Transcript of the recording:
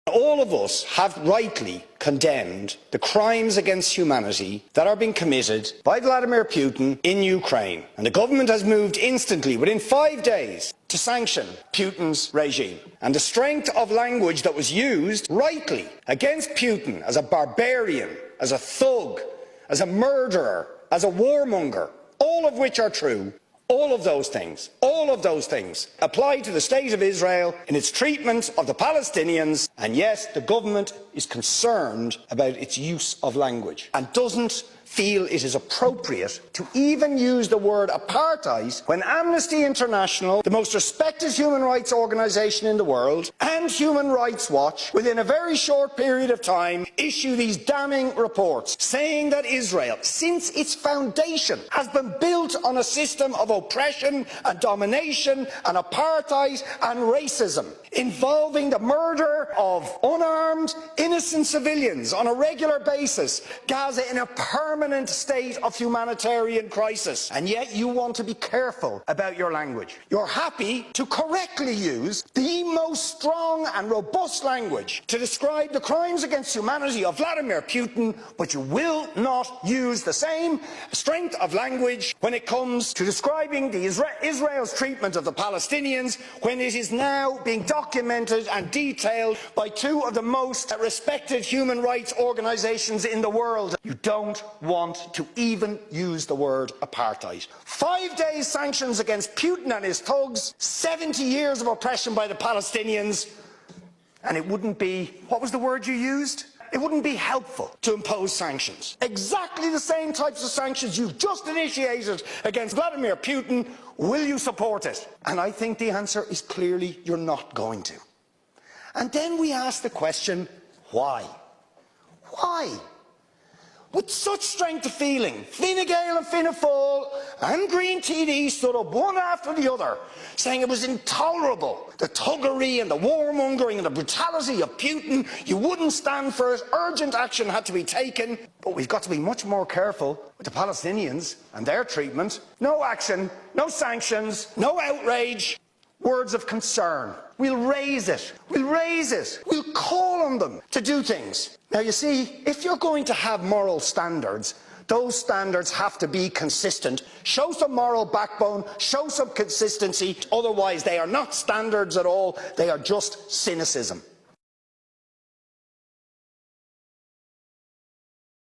All of us have rightly condemned the crimes against humanity that are being committed by Vladimir Putin in Ukraine. And the government has moved instantly, within 5 days, to sanction Putin's regime. And the strength of language that was used rightly against Putin as a barbarian, as a thug, as a murderer, as a warmonger, all of which are true, all of those things apply to the State of Israel in its treatment of the Palestinians, and yes, the government is concerned about its use of language and doesn't feel it is appropriate to even use the word apartheid when Amnesty International, the most respected human rights organisation in the world, and Human Rights Watch, within a very short period of time, issue these damning reports saying that Israel, since its foundation, has been built on a system of oppression and domination and apartheid and racism, involving the murder of unarmed, innocent civilians on a regular basis, Gaza in a permanent state of humanitarian crisis. And yet you want to be careful about your language. You're happy to correctly use the most strong and robust language to describe the crimes against humanity of Vladimir Putin, but you will not use the same strength of language when it comes to describing Israel's treatment of the Palestinians, when it is now being documented and detailed by two of the most respected human rights organisations in the world. You don't want to even use the word apartheid. 5 days sanctions against Putin and his thugs, 70 years of oppression by the Palestinians, and it wouldn't be, what was the word you used? It wouldn't be helpful to impose sanctions. Exactly the same types of sanctions you've just initiated against Vladimir Putin. Will you support it? And I think the answer is clearly you're not going to. And then we ask the question, why? Why? With such strength of feeling, Fine Gael and Fianna Fáil and Green TD stood up one after the other, saying it was intolerable, the thuggery and the warmongering and the brutality of Putin. You wouldn't stand for it. Urgent action had to be taken. But we've got to be much more careful with the Palestinians and their treatment. No action, no sanctions, no outrage. Words of concern. We'll raise it. We'll raise it. We'll call on them to do things. Now, you see, if you're going to have moral standards, those standards have to be consistent. Show some moral backbone, show some consistency. Otherwise, they are not standards at all. They are just cynicism.